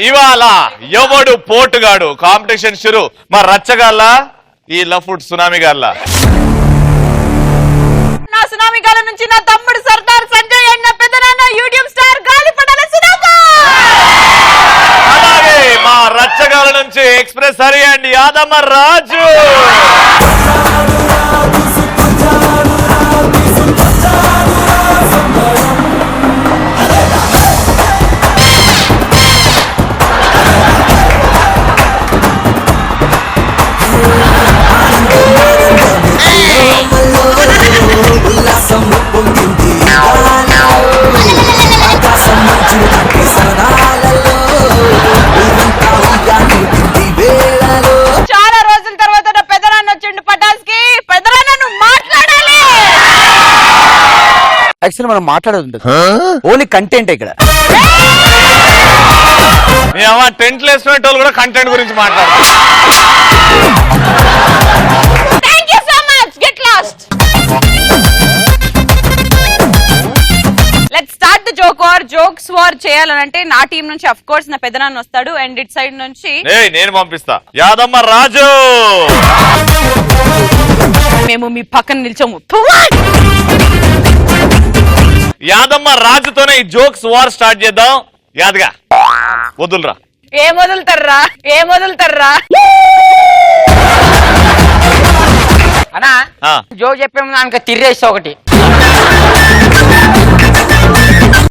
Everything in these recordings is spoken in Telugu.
ఇవాళ ఎవడు పోటుగాడు కాంపిటీషన్ షురు మా రచ్చగాళ్ళ ఈ లఫుట్ సునామీ గాళ్ళ. నా సునామీ గాళ్ళ నుంచి నా తమ్ముడు సర్దార్ సంజయ్ అన్న పెద్దనాన్న యూట్యూబ్ స్టార్ గాలిపటాల సునామీ. అలాగే మా రచ్చగాళ్ళ నుంచి ఎక్స్ప్రెస్ హరి అండ్ యాదమ్మ రాజు. చాలా రోజుల తర్వాత నా పెద్దనాన్న వచ్చిండు పటాస్కి. పెద్దనాన్న నువ్వు మాట్లాడాలి. యాక్చువల్లీ మనం మాట్లాడదు ఓన్లీ కంటెంట్ ఇక్కడ. టెంట్లు వేసుకునే వాళ్ళు కూడా కంటెంట్ గురించి మాట్లాడతారు. Let's start the joke or jokes war చేయాలంటే నా టీం నుంచి ఆఫ్ కోర్స్ నా పెద్దనాన్న వస్తాడు అండ్ ఇట్ సైడ్ నుంచి నేను పంపిస్తా యాదమ్మ రాజు. మేము మీ పక్కన నిల్చోము. యాదమ్మ రాజుతోనే ఈ జోక్స్ వార్ స్టార్ట్ చేద్దాం. యాదగా వదులురా. ఏం వదులుతారా అన్నా జోక్ చెప్పే ముందు తిరిగేస్తా ఒకటి.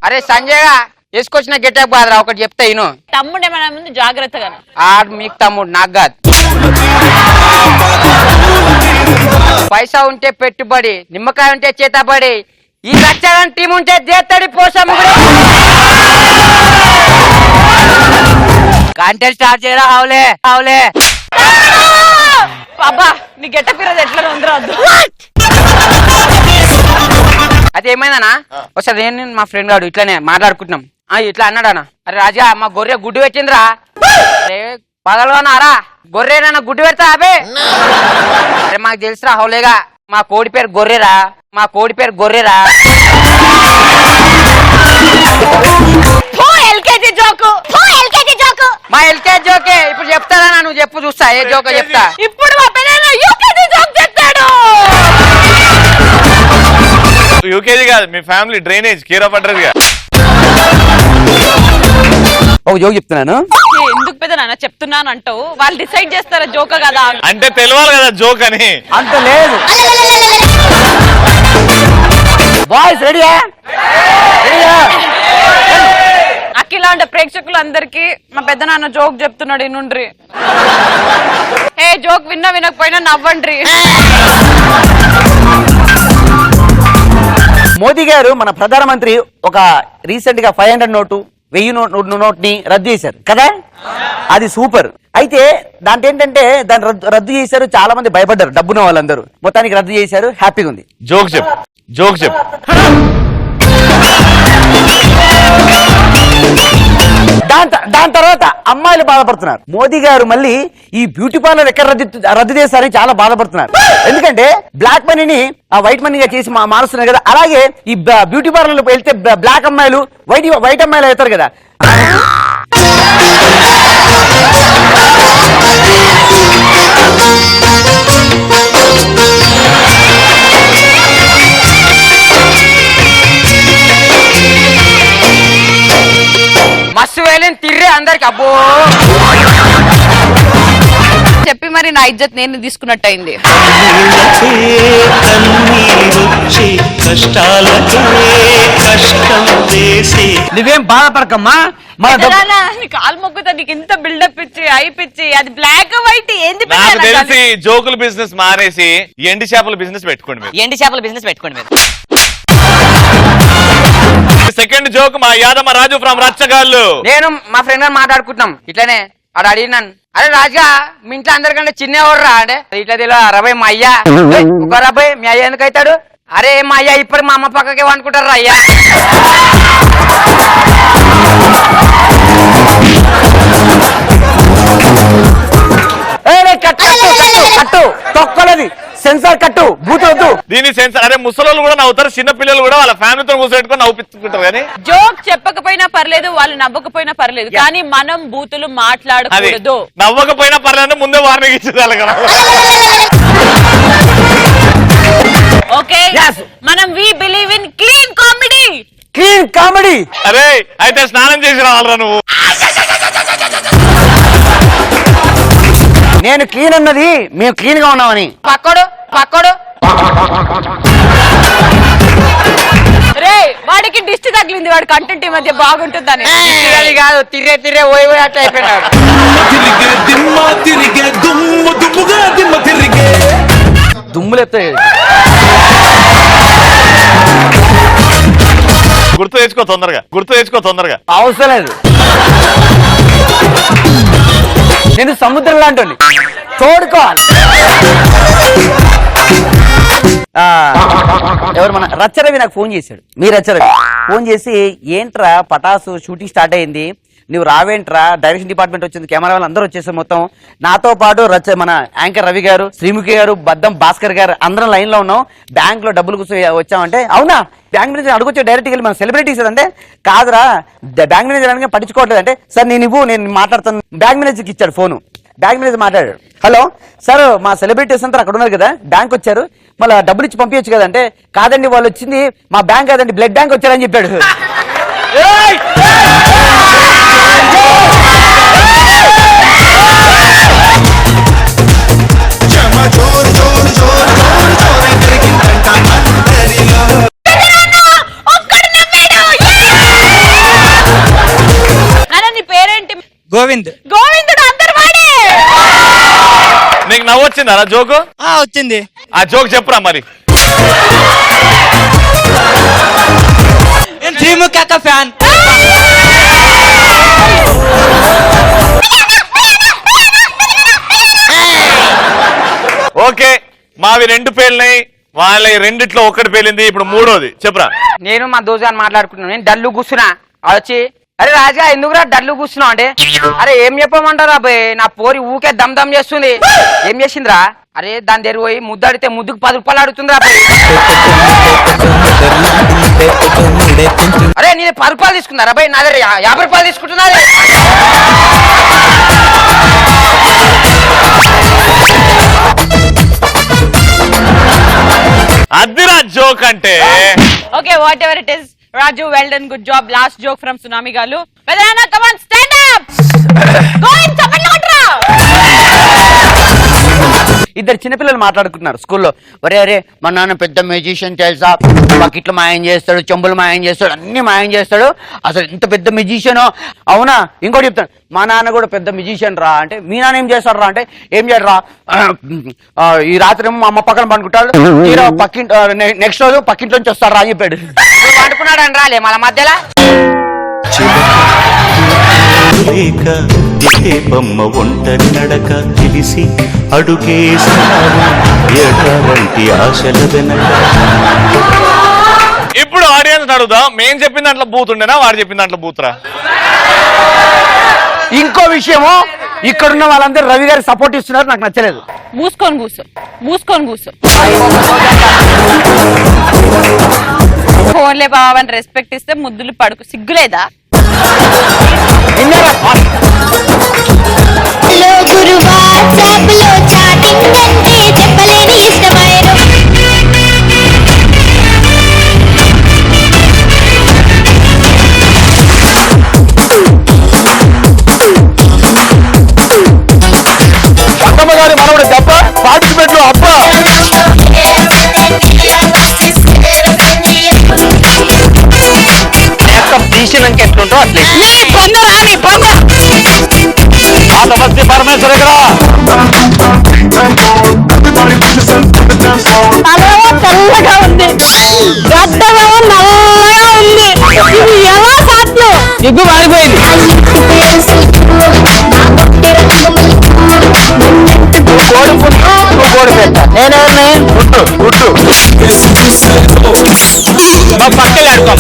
అరే సంజయ్ వేసుకొచ్చిన గెటప్ కాదురా ఒకటి చెప్తా ఇను. తమ్ముడు ఏమన్నా ముందు జాగ్రత్తగా. ఆడు మీకు తమ్ముడు నాకు కాదు. పైసా ఉంటే పెట్టుబడి, నిమ్మకాయ ఉంటే చేతబడి, ఈ లక్షణ టీం ఉంటే చేస్తాడు పోసమ్మ. కాంటెస్ట్ స్టార్ట్ చేయరా. హౌలే అబ్బా నీ గెటప్ ఈరోజు ఎట్లా ఉందిరా. అది ఏమైందనా ఒకసారి నేను మా ఫ్రెండ్ గాడు ఇట్లానే మాట్లాడుకుంటున్నాం. ఇట్లా అన్నాడనా, అరే రాజా మా గొర్రె గుడ్డు పెట్టిందిరా. అరే పగలనారా గొర్రెనా గుడ్డు పెడతా అబే. అరే మాకు తెలుసురా హౌలేగా మా కోడి పేరు గొర్రెరా. మా ఎల్కేజీ జోకే ఇప్పుడు చెప్తారా. నువ్వు చెప్పు చూస్తా ఏ జోక చెప్తా. ఇప్పుడు యూకేజీ కాదు మీ ఫ్యామిలీ డ్రైనేజ్ కీరా పడ్డది. ఒక జోక్ చెప్తున్నాను. ఎందుకు పెద్దనాన్న చెప్తున్నాను అంటావు? వాళ్ళు డిసైడ్ చేస్తారా జోక కదా అంటే తెలియాలి కదా జోక్ అని. అంత లేదు. బాయ్స్ రెడీయా? అఖిల అంటే ప్రేక్షకులు అందరికి మా పెద్దనాన్న జోక్ చెప్తున్నాడు. నుండ్రి ఏ జోక్ వినకపోయినా నవ్వండ్రి. మోదీ గారు మన ప్రధానమంత్రి ఒక రీసెంట్ గా 500 నోటు 1000 నోట్ ని రద్దు చేశారు కదా. అది సూపర్. అయితే దాంట్లో ఏంటంటే దాన్ని రద్దు చేశారు. చాలా మంది భయపడ్డారు డబ్బున్న వాళ్ళందరూ. మొత్తానికి రద్దు చేశారు. హ్యాపీగా ఉంది. జోక్ చెప్పు. దాని తర్వాత అమ్మాయిలు బాధపడుతున్నారు. మోదీ గారు మళ్ళీ ఈ బ్యూటీ పార్లర్ ఎక్కడ రద్దు చేస్తారని చాలా బాధపడుతున్నారు. ఎందుకంటే బ్లాక్ మనీని వైట్ మనీగా చేసి మారుస్తున్నారు కదా. అలాగే ఈ బ్యూటీ పార్లర్ వెళ్తే బ్లాక్ అమ్మాయిలు వైట్ అమ్మాయిలు అవుతారు కదా. మస్తు వేలని తిర్రే అందరికి. అబ్బో చెప్పి మరి నా ఇజ్జత్ నేను తీసుకున్నట్టు అయింది. నువ్వేం బాధపడకమ్మా. మన పెద్దనాన్న, నీ కాలు మొక్కుతా, నీకు ఇంత బిల్డప్ ఇచ్చి అయిపిచ్చి అది బ్లాక్ వైట్ ఏంది నాకు పెద్దనాన్న? తెలిసి జోకుల బిజినెస్ మానేసి ఎండి చేపల బిజినెస్ పెట్టుకోండి మీరు. ఎండి చేపల బిజినెస్ పెట్టుకోండి మీరు. సెకండ్ జోక్ మా యాదమ్మ రాజు ఫ్రమ్ రచ్చగాళ్ళు. నేను మా ఫ్రెండ్ గారు మాట్లాడుకుంటున్నాం ఇట్లనే. ఆడ అడిగినాను, అరే రాజుగా మీ ఇంట్లో అందరికంటే చిన్న ఎవర్రా అంటే, ఇట్లా తెలియదు 60 మా అయ్యా. ఒక 60 మీ అయ్య ఎందుకు అవుతాడు? అరే మా అయ్యా ఇప్పుడు మా అమ్మ పక్కకే అనుకుంటారు అయ్యా. కట్టు తొక్కలది సెన్సార్ కట్టు బూతొద్దు. దీని సెన్సార్. అరే ముసలోళ్ళు కూడా నవ్వుతారు, చిన్న పిల్లలు కూడా వాళ్ళ ఫ్యామిలీతో కూర్చోబెట్టుకొని నవ్వుపించుకుంటారు. కానీ జోక్ చెప్పకపోయినా పర్లేదు, వాళ్ళు నవ్వకపోయినా పర్లేదు, కానీ మనం బూతులు అది మాట్లాడకూడదు. నవ్వకపోయినా పర్లేదు, ముందే వార్నింగ్ ఇచ్చేదాళ్ళు కదా. Okay, Yes. మనం we believe in clean comedy. Clean comedy. అరే అయితే స్నానం చేసి రావాలరా నువ్వు. నేను క్లీన్ అన్నది మేము క్లీన్ గా ఉన్నామని. పక్కడు రే వాడికి దిష్టి తగిలింది, వాడి కంటెంట్ ఈ మధ్య బాగుంటుందని. అది కాదు, తిర్రే పోయి అట్లా అయిపోయినాడు. దుమ్ములెత్తే గుర్తు తెచ్చుకో తొందరగా. అవసరం లేదు. నేను సముద్రం లాంటి తోడుకోవాలి. ఎవరు మన రచ్చరవి నాకు ఫోన్ చేశాడు. మీ రచ్చరవి ఫోన్ చేసి, ఏంట్రా పటాసు షూటింగ్ స్టార్ట్ అయింది, నువ్వు రావేంట్రా, డైరెక్షన్ డిపార్ట్మెంట్ వచ్చింది, కెమెరా వాళ్ళు అందరూ వచ్చేసారు మొత్తం, నాతో పాటు మన యాంకర్ రవి గారు, శ్రీముఖి గారు, బద్దం భాస్కర్ గారు అందరం లైన్ లో ఉన్నాం, బ్యాంక్ లో డబ్బులు కూర్చొని వచ్చామంటే, అవునా బ్యాంక్ మేనేజర్ అడుగుచ్చే డైరెక్ట్ వెళ్ళి మన సెలబ్రిటీస్ అంటే, కాదురా బ్యాంక్ మేనేజర్ అనగా పట్టించుకోవట్లేదు అంటే, సార్ నేను మాట్లాడుతాను. బ్యాంక్ మేనేజర్కి ఇచ్చాడు ఫోను. బ్యాంక్ మేనేజర్ మాట్లాడాడు, హలో సార్ మా సెలబ్రిటీస్ అంతా అక్కడ ఉన్నారు కదా, బ్యాంక్ వచ్చారు, మళ్ళీ డబ్బులు ఇచ్చి పంపించచ్చు కదంటే, కాదండి వాళ్ళు వచ్చింది మా బ్యాంక్ కాదండి బ్లడ్ బ్యాంక్ వచ్చారని చెప్పాడు. నీ పేరేంటి? గోవిందుడు అందరు వాడే. నీకు నవ్వు వచ్చిందా జోకు? వచ్చింది. ఆ జోక్ చెప్పురా మరి. శ్రీముఖి అక్క ఫ్యాన్. ఓకే, మావి 2 పేలినాయి, వాళ్ళ రెండిట్లో ఒకటి పేలింది, ఇప్పుడు మూడోది చెప్పురా. నేను మా దోజాన్ని మాట్లాడుకుంటున్నాను. నేను డల్లు కూర్చున్నా, వచ్చి అరే రాజా ఎందుకురా డల్లు కూర్చున్నావు అంటే, అరే ఏం చెప్పమంటారు అబ్బాయి, నా పోరి ఊకే దమ్ దమ్ చేస్తుంది. ఏం చేసిందిరా? అరే దాని దగ్గర పోయి ముద్దడితే ముద్దుకు 10 రూపాయలు అడుగుతుందిరా అబ్బాయి. అరే నేను 10 రూపాయలు తీసుకున్నారా అబ్బాయి, నా దగ్గర 50 రూపాయలు తీసుకుంటున్నారు. అదిరా జోక్ అంటే. Okay, what ever it is, Raju, well done, good job. Last joke from Tsunami Galu. Vedana, come on, stand up. Go in, someone notra. ఇద్దరు చిన్నపిల్లలు మాట్లాడుకుంటున్నారు స్కూల్లో. ఒరే అరే మా నాన్న పెద్ద మ్యూజిషియన్ తెలుసా, బకెట్లు మాయం చేస్తాడు, చెంబులు మాయం చేస్తాడు, అన్ని మాయం చేస్తాడు, అసలు ఇంత పెద్ద మ్యూజిషియను. అవునా? ఇంకోటి చెప్తాను, మా నాన్న కూడా పెద్ద మ్యూజిషియన్ రా అంటే, మీ నాన్న ఏం చేస్తాడు రా అంటే, ఏం చేయడు రా, ఈ రాత్రి ఏమో మా అమ్మ పక్కన పండుకుంటాడు, నెక్స్ట్ రోజు పక్కింట్లో నుంచి వస్తాడు రా అని చెప్పాడు. పండుకున్నాడు అని రాలే మళ్ళీ మధ్యలో. లేక ఏపమ్మ ఒంటరి నడక తెలిసి అడుగేసారు ఎడవంటి ఆశల వెనక. ఇప్పుడు ఆడియన్స్ అడుగుదాం, మేం చెప్పిన దాంట్లో బూతుండేనా, వాడు చెప్పిన దాంట్లో బూతురా? ఇంకో విషయము, ఇక్కడున్న వాళ్ళందరూ రవి గారికి సపోర్ట్ ఇస్తున్నారు, నాకు నచ్చలేదు. మూసుకొని కూర్చో. ఫోన్లే బాబా అని రెస్పెక్ట్ ఇస్తే ముద్దులు పడుకు, సిగ్గులేదా? గారి మనవడు దెబ్బ పార్టిసిపేట్ లో అబ్బా తీసినాక ఎట్లుంటో అట్లే ఆతమస్తి పరమేశ్వర తెల్లగా ఉంది గడ్డమేమో నల్లగా ఉంది ఇది ఎలా సాధ్యం ఎగ్గు మారిపోయింది కోడి పుట్టు నువ్వు కోడి పెట్ట నేనే గుడ్డు మా పక్కన ఆడుకో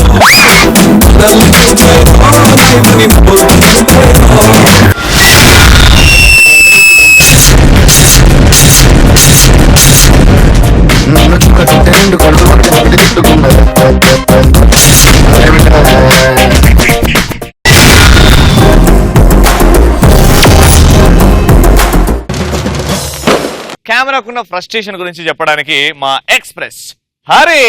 కెమెరాకున్న ఫ్రస్ట్రేషన్ గురించి చెప్పడానికి మా ఎక్స్ప్రెస్ హరి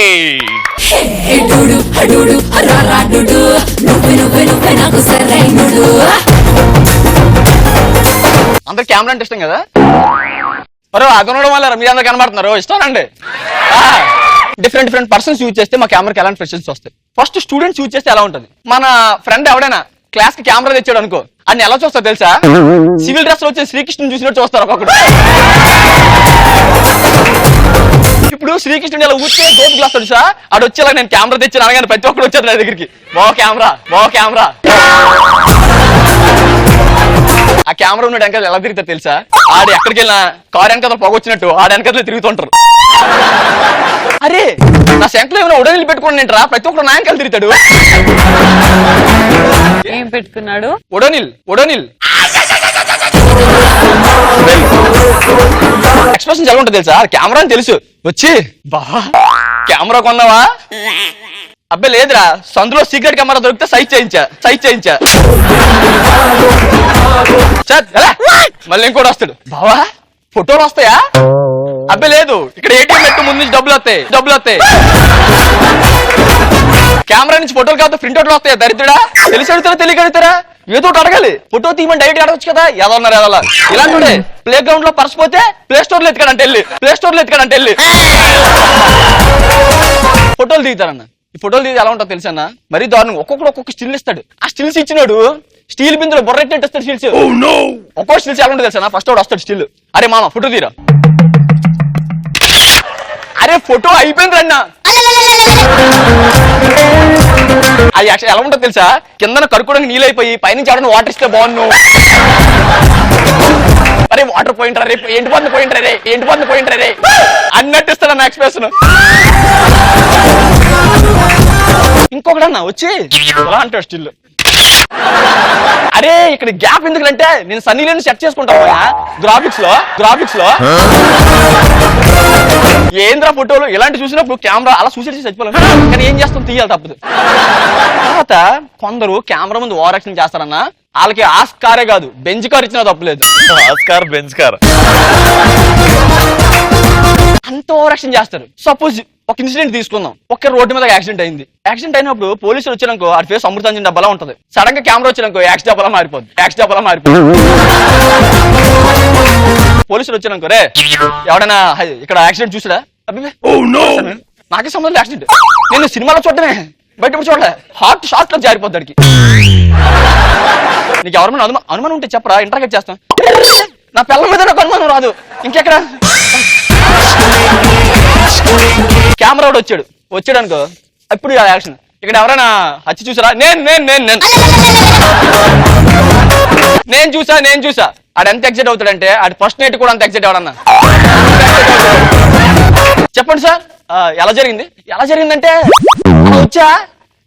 అందరు కెమెరా అంటే ఇష్టం కదా మరో అదనడం వల్ల మీరు అందరు కనబడుతున్నారు ఇస్తానండి డిఫరెంట్ డిఫరెంట్ పర్సన్స్ యూజ్ చేస్తే మా కెమెరాకి ఎలాంటి ఫ్రెషన్స్ వస్తాయి ఫస్ట్ స్టూడెంట్స్ యూజ్ చేస్తే ఎలా ఉంటుంది మన ఫ్రెండ్ ఎవడైనా క్లాస్ కి కెమెరా తెచ్చాడు అనుకో అన్ని ఎలా చూస్తారు తెలుసా సివిల్ డ్రెస్ లో వచ్చే శ్రీకృష్ణుని చూసినట్టు చూస్తారు ఒక్కొక్కడు ఇప్పుడు శ్రీకృష్ణుడు ఇలా ఊరికే గోపి గ్లాస్ తెలుసా ఆడు వచ్చేలా నేను కెమెరా తెచ్చాను అనగానే ప్రతి ఒక్కరు వచ్చారు నా దగ్గరికి బావ కెమెరా ఆ కెమెరా ఉన్నాడు వెనకాల ఎలా తిరుగుతారు తెలుసా ఆడు ఎక్కడికి వెళ్ళినా కారు వెనకాల పొగొచ్చినట్టు ఆడ వెనకాల తిరుగుతుంటారు అరే నా శంకలో ఏమైనా ఉడనిలు పెట్టుకుని రా ప్రతి ఒక్కరు నా వెనకాల తిరుగుతాడు ఏం పెట్టుకున్నాడు ఉడనిల్ ఎక్స్ప్రెషన్ ఎలా ఉంటుంది తెలుసా కెమెరా అని తెలుసు వచ్చి బా కెమెరా కొన్నావా అబ్బాయి లేదురా సందులో సీక్రెట్ కెమెరా దొరికితే సైజ్ చేయించా మళ్ళీ ఇంకోటి వస్తాడు బావా ఫోటోలు వస్తాయా అబ్బాయి లేదు ఇక్కడ ఏటీఎం పెట్టు ముందు నుంచి డబ్బులు వస్తాయి కెమెరా నుంచి ఫోటోలు కాదు ప్రింట్అవుట్లు వస్తాయా దరిద్రుడా తెలిసి అడుగుతారా తెలియక అడుగుతారా ఏదో ఒకటి అడగాలి ఫోటో తీయమని డైరెక్ట్ అడగచ్చు కదా ఏదన్నారు ఏదలా ఇలాంటి ప్లే గ్రౌండ్ లో పర్స్ పోతే ప్లే స్టోర్ లో ఎత్తుకాడంటే వెళ్ళి ఫోటోలు దిగుతారన్న ఈ ఫోటోలు దిగి ఎలా ఉంటుందో తెలుసా అన్న మరీ దారుణం ఒక్కొక్క స్టిల్ ఇస్తాడు ఆ స్టిల్స్ ఇచ్చినాడు స్టీల్ బిందులో బొర్రెట్టు వస్తాడు స్టిల్స్ ఒక్కో స్టిల్స్ ఎలా ఉంటుంది తెలుసా ఫస్ట్ వాడు వస్తాడు స్టిల్ అరే మామ ఫోటో తీరా అరే ఫోటో అయిపోయింది అన్న అది యాక్చువల్ ఎలా ఉంటుందో తెలుసా కింద కడుక్కోవడానికి నీళ్ళు అయిపోయి పైనుంచి ఎవరైనా వాటర్ ఇస్తే బాగున్నావు అరే వాటర్ పోయింటారా రే ఎండిపోతుంది పోయింటారా రే అన్నట్టు ఇస్తాడు నా ఎక్స్ప్రెషన్ ఇంకొకడన్నా వచ్చి ఎలా అంటాడు స్టిల్ అరే ఇక్కడ గ్యాప్ ఎందుకంటే నేను సన్నీలను సెట్ చేసుకుంటాను గ్రాఫిక్స్ లో ఏంద్రా ఫోటోలు ఇలాంటి చూసినప్పుడు కెమెరా అలా చూసేసి చచ్చిపోలేదు కానీ ఏం చేస్తాం తీయాలి తప్పదు తర్వాత కొందరు కెమెరా ముందు ఓవర్ యాక్షన్ చేస్తారన్నా వాళ్ళకి ఆస్కారే కాదు బెంచ్ కార్ ఇచ్చినా తప్పలేదు ఆస్కార్ బెంచ్ కార్ అంత ఓవర్ యాక్షన్ చేస్తారు సపోజ్ ఒక ఇన్సిడెంట్ తీసుకుందాం ఒక్క రోడ్డు మీద యాక్సిడెంట్ అయినప్పుడు పోలీసులు వచ్చినాకో ఆ ఫేస్ అమృతాంజన్ డబ్బలా ఉంటది సడన్ గా కెమెరా వచ్చినాకో యాక్స్ డబ్బలా మారిపోద్ది పోలీసులు వచ్చినాకో రే ఎవడైనా ఇక్కడ యాక్సిడెంట్ చూసాడా నాకే సంబంధం యాక్సిడెంట్ నేను సినిమాలో చూడటమే బయట చూడలే హార్ట్ షార్ట్ లో జారిపోద్దాడికి నీకు ఎవరైనా అనుమానం ఉంటే చెప్పరా ఇంటర్గేట్ చేస్తాం నా పిల్లల మీద నాకు అనుమానం రాదు ఇంకెక్కడ కెమెరా వచ్చాడు అనుకో ఇప్పుడు యాక్షన్ ఇక్కడ ఎవరైనా హత్య చూసారా నేను చూసా ఆడు ఎంత ఎగ్జైట్ అవుతాడంటే ఆడు ఫస్ట్ నైట్ కూడా అంత ఎగ్జైట్ అవడన్నా చెప్పండి సార్ ఎలా జరిగిందంటే వచ్చా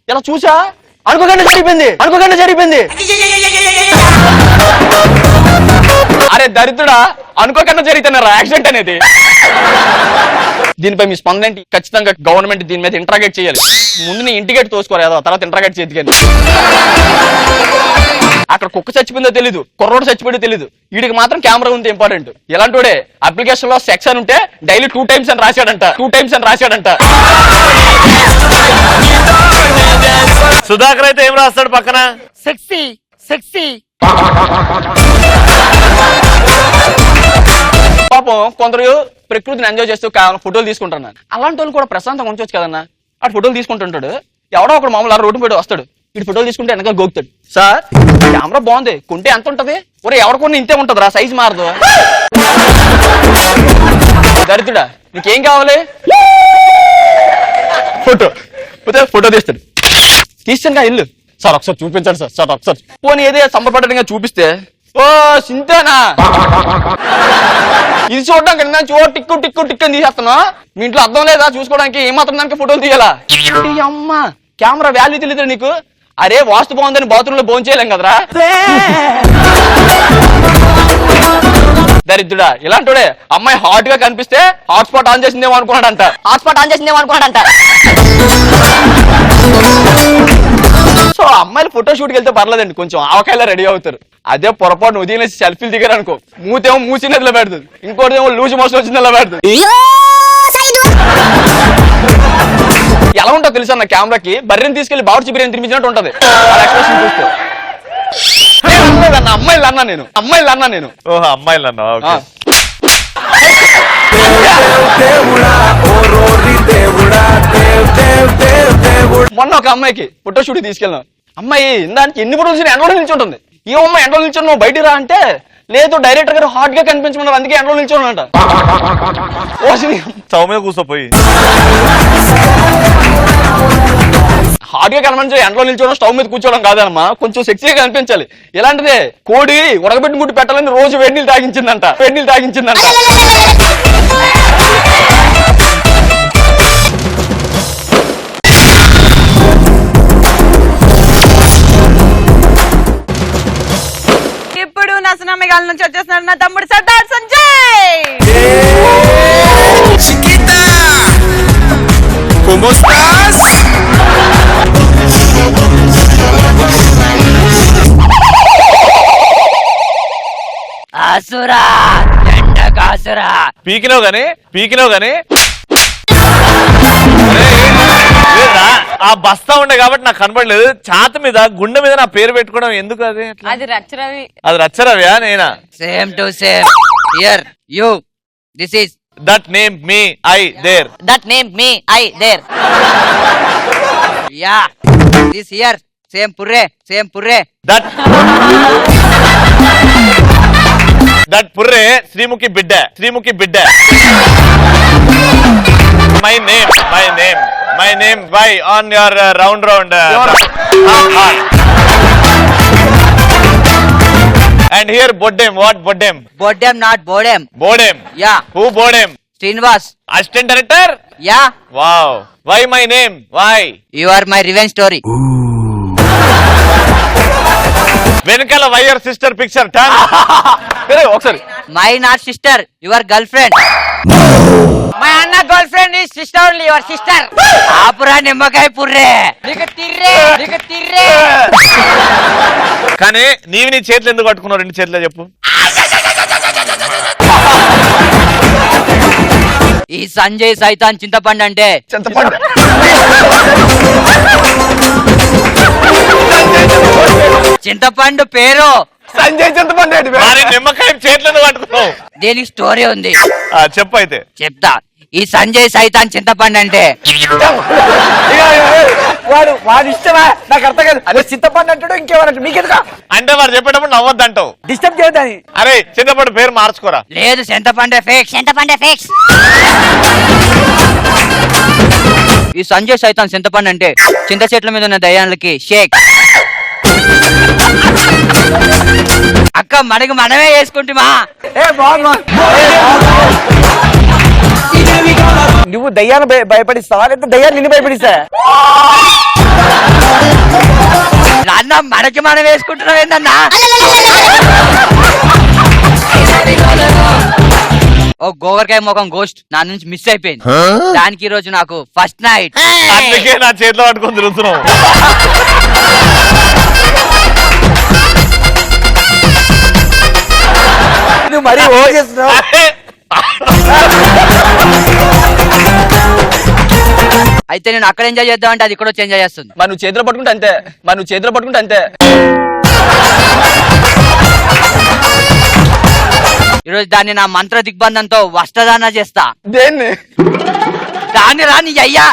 ఇలా చూసా అనుకోకుండా జరిగిపోయింది అరే దరిద్రుడా అనుకోకుండా జరిగితేనారా యాక్సిడెంట్ అనేది దీనిపై మీ స్పందన ఏంటి ఖచ్చితంగా గవర్నమెంట్ దీని మీద ఇంట్రాగేట్ చేయాలి ముందు నీ ఇంటిగేట్ తోసుకోరు తర్వాత ఇంట్రాగేట్ చేయదు అక్కడ కుక్క చచ్చిపోయిందో తెలీదు కుర్రోడు చచ్చిపోయిందో తెలీదు వీడికి మాత్రం కెమెరా ఉంది ఇంపార్టెంట్ ఎలాంటి అప్లికేషన్ లో సెక్స్ అని ఉంటే డైలీ 2 times అని రాశాడంట సుధాకర్ అయితే ఏం రాస్తాడు పక్కన సెక్సీ కొందరు ప్రకృతిని ఎంజాయ్ చేస్తూ ఫోటోలు తీసుకుంటున్నారు. అలాంటి వాళ్ళు కూడా ప్రశాంతంగా ఉంచవచ్చు కదన్నా. అటు ఫోటోలు తీసుకుంటుంటాడు, ఎవడో ఒకడు మామూలు రోడ్డు మీద వస్తాడు, ఇటు ఫోటోలు తీసుకుంటే వెనకాల గోకుతాడు. సార్ కెమెరా బాగుంది, కొంటే ఎంత ఉంటది? ఒరే ఎవరు కొన్ని ఇంతే ఉంటది రా, సైజ్ మారదు. దరిద్రుడా నీకేం కావాలి? ఫోటో తీస్తాడు. తీస్తాను ఇల్లు సార్ ఒకసారి చూపించండి సార్. సార్ ఒకసారి పోనీ ఏదే సంబరపడటంగా చూపిస్తే, ఓ సింతేనా ఇది చూడడానికి టిక్కు టిక్కు టిక్కు అని తీసేస్తున్నా. మీ ఇంట్లో అర్థం లేదా చూసుకోవడానికి? ఏమాత్రం దానికి ఫోటోలు తీయాలా? అమ్మ కెమెరా వాల్యూ తెలియదు నీకు? అరే వాస్తు బాగుందని బాత్రూమ్ లో భోజనం చేయలేం కదరా. దరిద్రుడా ఇలాంటి అమ్మాయి హాట్ గా కనిపిస్తే హాట్స్పాట్ ఆన్ చేసిందేమో అనుకున్నాడంట. సో అమ్మాయిలు ఫోటో షూట్కి వెళ్తే పర్లేదండి, కొంచెం ఆవకాయలా రెడీ అవుతారు. అదే పొరపాటు ఉదయం సెల్ఫీలు దిగారు అనుకో, మూతేమో మూసినదిలో పెడుతుంది, ఇంకోటిదేమో లూజ్ మోషన్ వచ్చిందిలా పెడుతుంది. ఎలా ఉంటుందో తెలుసా నా కెమెరాకి? బర్రెని తీసుకెళ్లి బావర్చి బిర్యానీ తినిపించినట్టు ఉంటది ఎక్స్ప్రెషన్ చూస్తే. అమ్మాయిలు అన్నా నేను ఓహో అమ్మాయిలు అన్నా. మొన్న ఒక అమ్మాయికి ఫోటో షూట్ తీసుకెళ్ళాం. అమ్మాయి దానికి ఎన్ని ఫోటోలు ఎండలో నిల్చుంటుంది. ఈ అమ్మాయి ఎండలో నిల్చుని నువ్వు బయట రా అంటే, లేదు డైరెక్టర్ గారు హాట్ గా కనిపించమన్నారు అందుకే ఎండలో నిల్చున్నాడంట. సౌమ్య కూర్చోపోయి హాట్ గా కనిపించే ఎండలో నిల్చోవడం స్టవ్ మీద కూర్చోవడం కాదమ్మా, కొంచెం సెక్సీగా కనిపించాలి. ఇలాంటిదే కోడి ఉడకబెట్టి గుడ్డు పెట్టాలని రోజు వేడి నీళ్ళు తాగించిందంట. ఇప్పుడు నసనమ్మిగాల నుంచి వచ్చేస్తున్నాడు నా తమ్ముడు సర్దార్ సంజయ్. ఆసురా ఎండకాసురా పీకినావు గానీ ఆ బస్తా ఉండే కాబట్టి నాకు కనపడలేదు. ఛాతి మీద గుండె మీద నా పేరు పెట్టుకోవడం ఎందుకు? అది రచ్చరవి. అది రచ్చరవ్యా? నేనా? Same to same. Here you this is that name me I there. Yeah this here same పుర్రే. That పుర్రే Sreemukhi బిడ్డ. My name why on your round and here bodem. What bodem? Bodem not bodem. Yeah. Who bodem? Srinivas. Assistant director? Yeah. Wow. Why my name? Why? You are my revenge story. వెనకాల why your sister picture? Turn. ఒకసారి My not sister, your girlfriend. My Anna girlfriend is sister only, your sister. ఆపురా నిమ్మకాయ పుర్రే. నీకు తిర్రే. కానీ నీవి నీ చేతులు ఎందుకు పట్టుకున్నావు? రెండు చేతులే చెప్పు. ఈ సంజయ్ సైతాన్ చింతపండు అంటే చింతపండు పేరు సంజయ్ చింతపండు. మరి నిమ్మకాయ చేతులు ఎందుకు పట్టుకున్నావు? దీనికి స్టోరీ ఉంది. చెప్పు అయితే. చెప్తా. ఈ సంజయ్ సైతాన్ చింతపండు అంటే వాడు ఇష్టమా? నాకు అర్థం కాదు. అదే చింతపండు అంటాడు, ఇంకేమన్నట్టు మీకెందుకా? అంటే వాడు చెప్పేటప్పుడు నవ్వద్దంటావు. డిస్టర్బ్ చేయొద్దని. అరే చింతపండు పేరు మార్చుకోరా. లేదు చింతపండే ఫేక్స్. ఈ సంజయ్ సైతాన్ చింతపండు అంటే చింత చెట్ల మీద ఉన్న దయ్యాలకి షేక్. అక్క మనకి మనమే వేసుకుంటుమా? నువ్వు దయ్యాన్ని భయపడిస్తావా లేదా దయ్యాన్ని నిన్ను భయపడిస్తా? అన్న మనకి మనం వేసుకుంటున్నాం ఏంటన్నా? ఓ గోవర్కాయ ముఖం గోస్ట్ నా నుంచి మిస్ అయిపోయింది. దానికి ఈ రోజు నాకు ఫస్ట్ నైట్. అందుకే నా చేతిలో పట్టుకొని తిరుగుతున్నావు. నువ్వు మరీ ఓ చేస్తున్నావు. అయితే నేను అక్కడ ఎంజాయ్ చేద్దాం అంటే అది ఇక్కడ వచ్చి ఎంజాయ్ చేస్తుంది. మరి నువ్వు చేతిలో పట్టుకుంటే అంతే. ఈరోజు దాన్ని నా మంత్ర దిగ్బంధంతో వస్త్రదాన చేస్తా. దేన్ని? దాన్ని రాని అయ్యా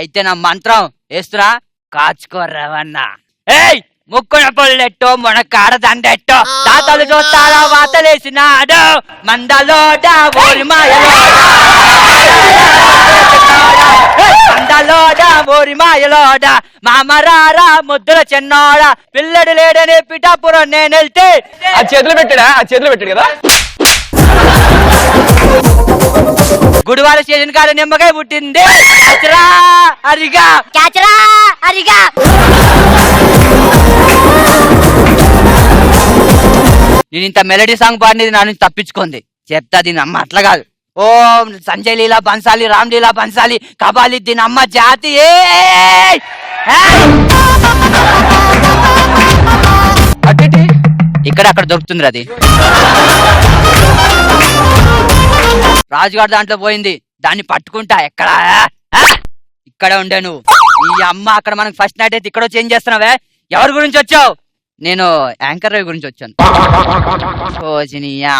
అయితే నా మంత్రం వేస్తున్నా, కాచుకోరవన్నా. ఏయ్ ముక్కున పొల్లెట్టో మొనకాడ దండెట్టో తాతలు చూస్తారా వాతలేసినాడు మందలోడ ఓరి మందలోడ ఓరి మాయలోడ మామరారా ముద్దుల చెన్నోడ పిల్లడు లేడనే పిఠాపురం నేను వెళ్తే ఆ చేతిలో పెట్టాడా? ఆ చేతిలో పెట్టాడు కదా. గుడివాడ స్టేషన్ కాడ నిమ్మకాయ పుట్టింది. క్యాచరా అరిగా క్యాచరా అరిగా. నేను ఇంత మెలడీ సాంగ్ పాడినది నా నుంచి తప్పించుకుంది. చెప్తా దీని అమ్మ అట్లా కాదు. ఓ సంజయ్ లీలా బన్సాలి, రామ్ లీలా బన్సాలి, కబాలి దీని అమ్మ జాతి. ఇక్కడ అక్కడ దొరుకుతుంది అది. రాజుగారు దాంట్లో పోయింది, దాన్ని పట్టుకుంటా. ఎక్కడ? ఇక్కడ ఉండే నువ్వు. ఈ అమ్మ అక్కడ మనకు ఫస్ట్ నైట్ అయితే ఇక్కడ చేంజ్ చేస్తున్నావే. ఎవరి గురించి వచ్చావు? నేను యాంకర్ రవి గురించి వచ్చాను.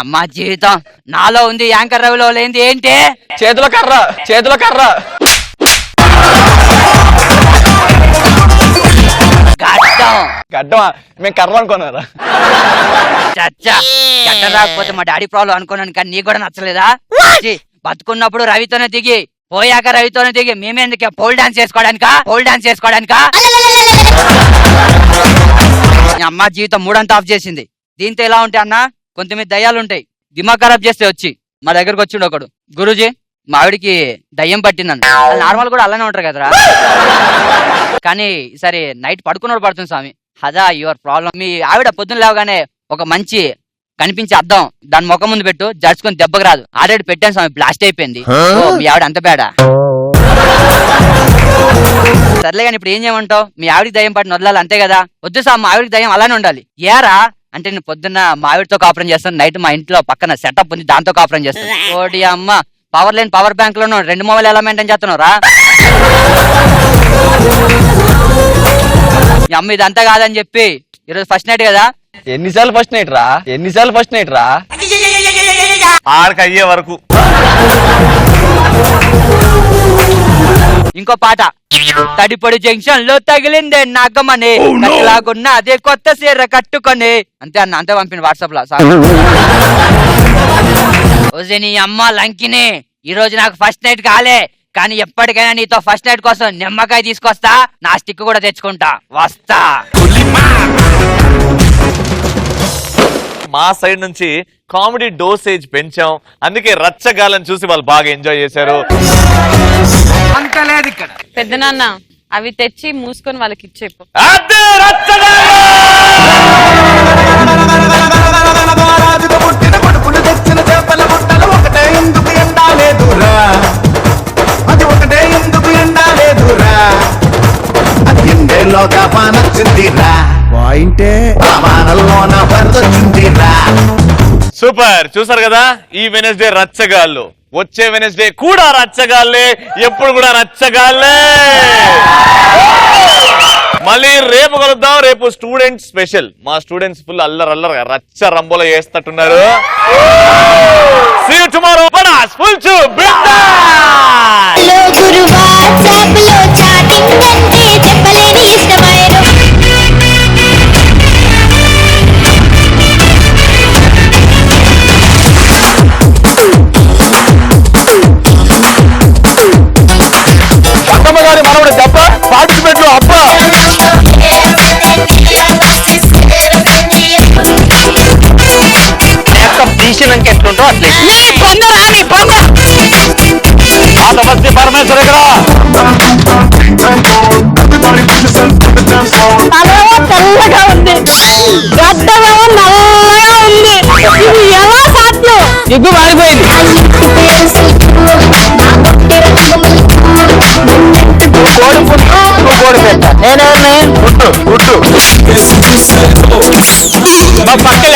అమ్మ జీవితం నాలో ఉంది, యాంకర్ రవిలో లేనిది ఏంటి? చేతిలో కర్ర, చేతిలో కర్ర. గడ్డం. గడ్డమా? మేము కర్ర అనుకున్నారా? చచ్చా గడ్డం రాకపోతే మా డాడీ ప్రాబ్లం అనుకున్నాను, కానీ నీకు కూడా నచ్చలేదా? బతుకున్నప్పుడు రవితోనే దిగి, పోయాక రవితోనే దిగి, మేమేందుకే పోల్ డాన్స్ చేసుకోవడానికా? పోల్ డాన్స్ చేసుకోవడానికా? అమ్మ జీవితం మూడంతా ఆఫ్ చేసింది. దీంతో ఎలా ఉంటాయి అన్న, కొంతమంది దయ్యాలు ఉంటాయి, దిమాగ్ ఖరాబ్ చేస్తే వచ్చి మా దగ్గరకు వచ్చిండు ఒకడు. గురూజీ మా ఆవిడికి దయ్యం పట్టిందని. నార్మల్ కూడా అలానే ఉంటారు కదరా, కానీ సరే నైట్ పడుకున్నాడు పడుతుంది స్వామి. అదా యువర్ ప్రాబ్లం. మీ ఆవిడ పొద్దున్న లేవగానే ఒక మంచి కనిపించే అద్దం దాని ముఖం ముందు పెట్టు, జరుచుకొని దెబ్బకు రాదు. ఆల్రెడీ పెట్టాను స్వామి, బ్లాస్ట్ అయిపోయింది. మీ ఆవిడ అంత బేడా? సర్లే కానీ ఇప్పుడు ఏం చేయమంటావు? మీ ఆవిడికి దయ్యం పట్టిన వదలాలి అంతే కదా. వద్దు సార్, మా ఆవిడికి దయ్యం అలానే ఉండాలి. ఏరా అంటే నేను పొద్దున్న మా ఆవిడతో కాపురం చేస్తాను, నైట్ మా ఇంట్లో పక్కన సెటప్ ఉంది దాంతో కాపురం చేస్తాను. ఓడి అమ్మ, power line power bank loan 2 mobile ఎలా మెయింటైన్ చేస్తున్నావు రా? మీ అమ్మ ఇదంతా కాదని చెప్పి ఈరోజు ఫస్ట్ నైట్ కదా. ఎన్నిసార్లు ఫస్ట్ నైట్ రా? ఎన్నిసార్లు ఫస్ట్ నైట్ రా? ఆడికి అయ్యే వరకు. ఇంకో పాట. తడిపొడి జంక్షన్ లో తగిలిందే నాగమని లాగున్న అదే కొత్త సీర కట్టుకొని. అంతే అన్న, అంతే పంపిన వాట్సాప్ లో. నీ అమ్మ లంకిని, ఈ రోజు నాకు ఫస్ట్ నైట్ కాలే, కానీ ఎప్పటికైనా నీతో ఫస్ట్ నైట్ కోసం నిమ్మకాయ తీసుకొస్తా, నా స్టిక్ కూడా తెచ్చుకుంటా. వస్తా. మా సైడ్ నుంచి కామెడీ డోసేజ్ పెంచాం, అందుకే రచ్చగాలని చూసి వాళ్ళు బాగా ఎంజాయ్ చేశారు. పెద్దనాన్న అవి తెచ్చి మూసుకొని వాళ్ళకి ఇచ్చేపు. సూపర్. చూసారు కదా, ఈ వెనస్డే రచ్చగాళ్ళు, వచ్చే వెనస్డే కూడా రచ్చగాళ్ళే, ఎప్పుడు కూడా రచ్చగాళ్ళే. మళ్ళీ రేపు కలుద్దాం. రేపు స్టూడెంట్ స్పెషల్. మా స్టూడెంట్స్ ఫుల్ అల్లరల్లరగా రచ్చ రంబోలో వేస్తట్టున్నారు. See you tomorrow. Banas full to మనవడు దెబ్బ పార్టిసిపేట్ లో అబ్బా. తీసినాక ఎట్లుంటో అట్లే పరమేశ్వర ఇక్కడ తెల్లగా ఉంది, గడ్డమేమో నల్లగా ఉంది. ఇది ఎలా సాధ్యం? సిగ్గు మారిపోయింది. కోడి పుట్టు, కోడి పెట్ట. నేనే పుట్టు పుట్టు మా పక్కన